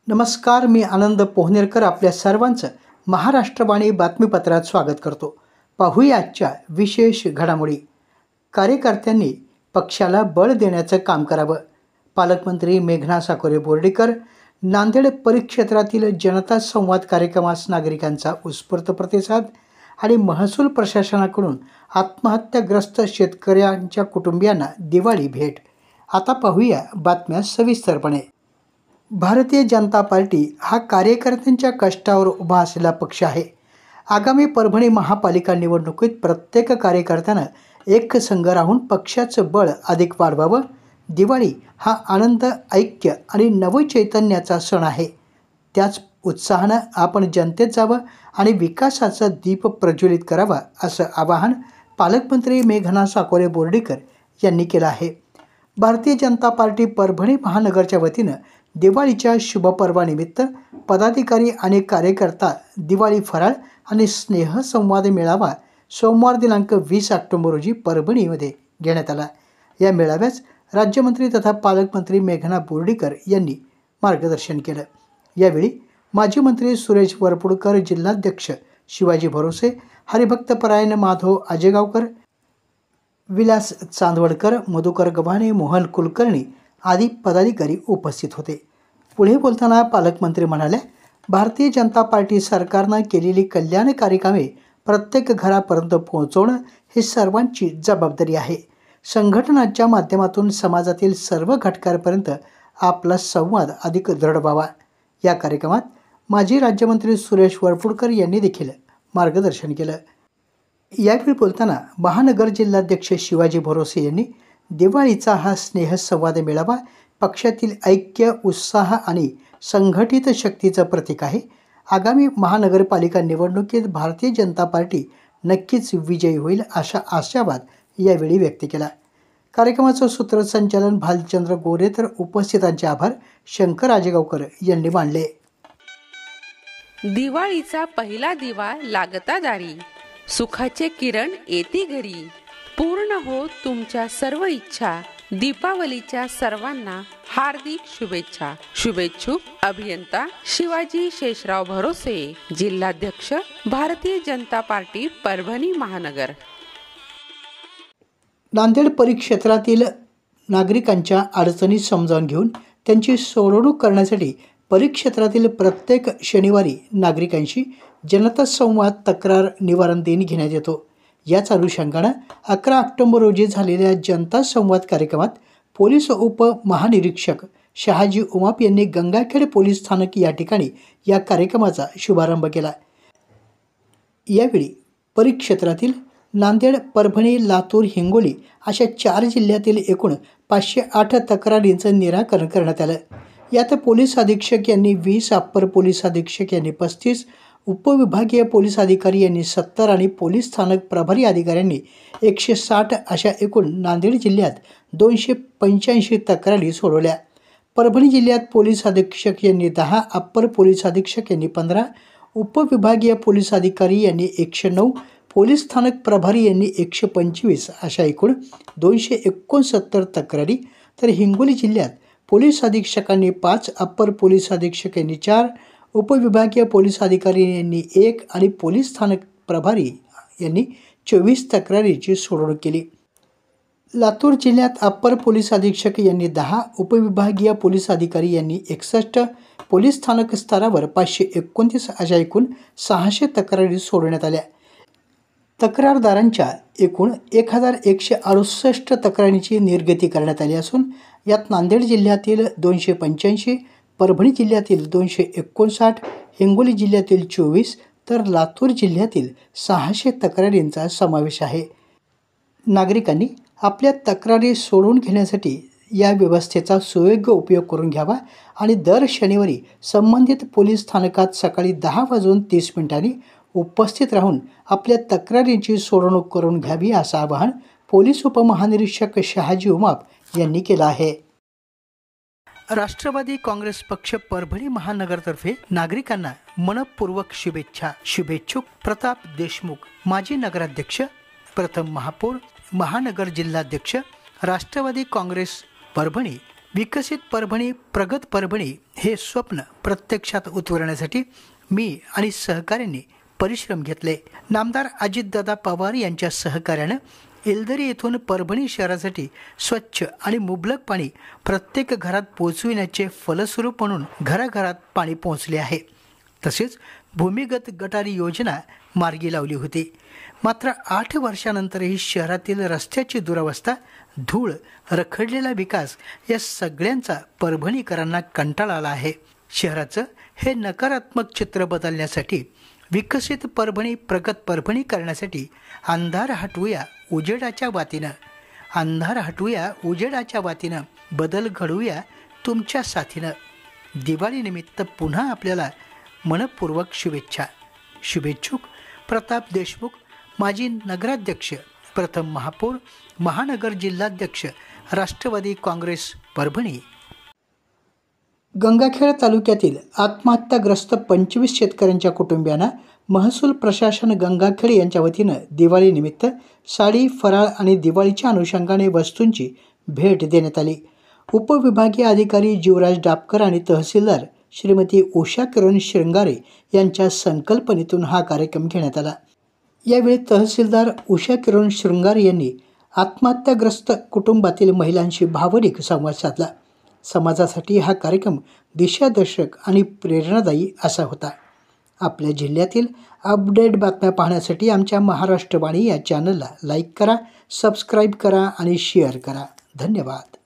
नमस्कार, मी आनंद पोहनेरकर आपल्या सर्वांचं महाराष्ट्रवाणी बातमीपत्रात स्वागत करतो. पाहूया आजच्या विशेष घडामोडी. कार्यकर्त्यांनी पक्षाला बळ देण्याचं काम करावं. पालकमंत्री मेघना साकोरे बोर्डीकर. नांदेड परिक्षेत्रातील जनता संवाद कार्यक्रमास नागरिकांचा उत्स्फूर्त प्रतिसाद आणि महसूल प्रशासनाकडून आत्महत्याग्रस्त शेतकऱ्यांच्या कुटुंबियांना दिवाळी भेट. आता पाहूया बातम्या सविस्तरपणे. भारतीय जनता पार्टी हा कार्यकर्त्यांच्या कष्टावर उभा असलेला पक्ष आहे. आगामी परभणी महापालिका निवडणुकीत प्रत्येक कार्यकर्त्यानं एकसंघ राहून पक्षाचं बळ अधिक वाढवावं. दिवाळी हा आनंद, ऐक्य आणि नवचैतन्याचा सण आहे. त्याच उत्साहानं आपण जनतेत जावं आणि विकासाचा दीप प्रज्वलित करावा, असं आवाहन पालकमंत्री मेघना साकोरे बोर्डीकर यांनी केलं आहे. भारतीय जनता पार्टी परभणी महानगरच्या वतीनं दिवाळीच्या शुभपर्वानिमित्त पदाधिकारी आणि कार्यकर्ता दिवाळी फराळ आणि स्नेहसंवाद मेळावा सोमवार दिनांक 20 ऑक्टोबर रोजी परभणीमध्ये घेण्यात आला. या मेळाव्यास राज्यमंत्री तथा पालकमंत्री मेघना बोर्डीकर यांनी मार्गदर्शन केलं. यावेळी माजी मंत्री सुरेश वरपुडकर, जिल्हाध्यक्ष शिवाजी भरोसे, हरिभक्तपरायण माधव आजेगावकर, विलास चांदवडकर, मधुकर गव्हाणे, मोहन कुलकर्णी आदी पदाधिकारी उपस्थित होते. पुढे बोलताना पालकमंत्री म्हणाले, भारतीय जनता पार्टी सरकारनं केलेली कल्याणकारी कामे प्रत्येक घरापर्यंत पोहोचवणं ही सर्वांची जबाबदारी आहे. संघटनांच्या माध्यमातून समाजातील सर्व घटकांपर्यंत आपला संवाद अधिक दृढ व्हावा. या कार्यक्रमात माजी राज्यमंत्री सुरेश वरपुडकर यांनी देखील मार्गदर्शन केलं. यावेळी बोलताना महानगर जिल्हाध्यक्ष शिवाजी भरोसे यांनी दिवाळीचा हा स्नेहसंवाद मेळावा पक्षातील ऐक्य, उत्साह आणि संघटित शक्तीचं प्रतीक आहे. आगामी महानगरपालिका निवडणुकीत भारतीय जनता पार्टी नक्कीच विजयी होईल, असा आशावाद यावेळी व्यक्त केला. कार्यक्रमाचं सूत्रसंचालन भालचंद्र गोरे तर उपस्थितांचे आभार शंकर आजेगावकर यांनी मानले. दिवाळीचा पहिला दिवा लागता दारी, सुखाचे किरण येती घरी, पूर्ण हो तुमच्या सर्व इच्छा, दीपावलीच्या सर्वांना हार्दिक शुभेच्छा. शुभेच्छुक अभियंता शिवाजी शेषराव भरोसे, जिल्हाध्यक्ष भारतीय जनता पार्टी परभणी महानगर. नांदेड परिक्षेत्रातील नागरिकांच्या अडचणी समजावून घेऊन त्यांची सोडवणूक करण्यासाठी परिक्षेत्रातील प्रत्येक शनिवारी नागरिकांशी जनता संवाद तक्रार निवारण दिन घेण्यात येतो. याच अनुषंगानं 11 ऑक्टोबर रोजी झालेल्या जनता संवाद कार्यक्रमात पोलीस उपमहानिरीक्षक शहाजी उमाप यांनी गंगाखेड पोलीस स्थानक या ठिकाणी या कार्यक्रमाचा शुभारंभ केला. यावेळी परिक्षेत्रातील नांदेड, परभणी, लातूर, हिंगोली अशा 4 जिल्ह्यातील एकूण 508 तक्रारींचं निराकरण करण्यात आलं. यात पोलीस अधीक्षक यांनी 20, अप्पर पोलीस अधीक्षक यांनी 35, उपविभागीय पोलीस अधिकारी यांनी 70 आणि पोलीस स्थानक प्रभारी अधिकाऱ्यांनी 160 अशा एकूण नांदेड जिल्ह्यात 285 तक्रारी सोडवल्या. परभणी जिल्ह्यात पोलीस अधीक्षक यांनी 10, अप्पर पोलीस अधीक्षक यांनी 15, उपविभागीय पोलीस अधिकारी यांनी 109, पोलीस स्थानक प्रभारी यांनी 125 अशा एकूण 269 तक्रारी, तर हिंगोली जिल्ह्यात पोलीस अधीक्षकांनी 5, अप्पर पोलीस अधीक्षक यांनी 4, उपविभागीय पोलीस अधिकारी यांनी 1 आणि पोलीस स्थानक प्रभारी यांनी 24 तक्रारीची सोडवणूक केली. लातूर जिल्ह्यात अप्पर पोलीस अधीक्षक यांनी 10, उपविभागीय पोलीस अधिकारी यांनी 61, पोलीस स्थानक स्तरावर 529 अशा एकूण 600 तक्रारी सोडवण्यात आल्या. तक्रारदारांच्या एकूण 1168 तक्रारींची निर्गती करण्यात आली असून यात नांदेड जिल्ह्यातील 285, परभणी जिल्ह्यातील 259, हिंगोली जिल्ह्यातील 24 तर लातूर जिल्ह्यातील 600 तक्रारींचा समावेश आहे. नागरिकांनी आपल्या तक्रारी सोडवून घेण्यासाठी या व्यवस्थेचा सुयोग्य उपयोग करून घ्यावा आणि दर शनिवारी संबंधित पोलीस स्थानकात सकाळी 10:30 उपस्थित राहून आपल्या तक्रारींची सोडवणूक करून घ्यावी, असं आवाहन पोलीस उपमहानिरीक्षक शहाजी उमाप यांनी केलं आहे. राष्ट्रवादी काँग्रेस पक्ष परभणी महानगरतर्फे नागरिकांना मनपूर्वक शुभेच्छा. शुभेच्छुक प्रताप देशमुख, माजी नगराध्यक्ष, प्रथम महापौर, महानगर जिल्हाध्यक्ष, राष्ट्रवादी काँग्रेस परभणी विकसित परभणी, प्रगत परभणी हे स्वप्न प्रत्यक्षात उतरवण्यासाठी मी आणि सहकाऱ्यांनी परिश्रम घेतले. नामदार अजितदादा पवार यांच्या सहकार्यानं येलदरी येथून परभणी शहरासाठी स्वच्छ आणि मुबलक पाणी प्रत्येक घरात पोहोचविण्याचे फलस्वरूप म्हणून घराघरात पाणी पोहोचले आहे. तसेच भूमिगत गटारी योजना मार्गी लावली होती. मात्र 8 वर्षानंतरही शहरातील रस्त्याची दुरावस्था, धूळ, रखडलेला विकास या सगळ्यांचा परभणीकरांना कंटाळा आला आहे. शहराचं हे नकारात्मक चित्र बदलण्यासाठी, विकसित परभणी, प्रगत परभणी करण्यासाठी अंधार हटवूया उजेडाच्या वातीनं, अंधार हटवूया उजेडाच्या वातीनं, बदल घडवूया तुमच्या साथीनं. दिवाळीनिमित्त पुन्हा आपल्याला मनपूर्वक शुभेच्छा. शुभेच्छुक प्रताप देशमुख, माजी नगराध्यक्ष, प्रथम महापौर, महानगर जिल्हाध्यक्ष, राष्ट्रवादी काँग्रेस परभणी. गंगाखेड तालुक्यातील आत्महत्याग्रस्त 25 शेतकऱ्यांच्या कुटुंबियांना महसूल प्रशासन गंगाखेड यांच्या वतीनं दिवाळीनिमित्त साडी, फराळ आणि दिवाळीच्या अनुषंगाने वस्तूंची भेट देण्यात आली. उपविभागीय अधिकारी जीवराज डापकर आणि तहसीलदार श्रीमती उषा किरण श्रृंगारे यांच्या संकल्पनेतून हा कार्यक्रम घेण्यात आला. यावेळी तहसीलदार उषा किरण श्रृंगारे यांनी आत्महत्याग्रस्त कुटुंबातील महिलांशी भावनिक संवाद साधला. समाजासाठी हा कार्यक्रम दिशादर्शक आणि प्रेरणादायी असा होता. आपल्या जिल्ह्यातील अपडेट बातम्या पाहण्यासाठी आमच्या महाराष्ट्रवाणी या चॅनलला लाईक करा, सबस्क्राईब करा आणि शेअर करा. धन्यवाद.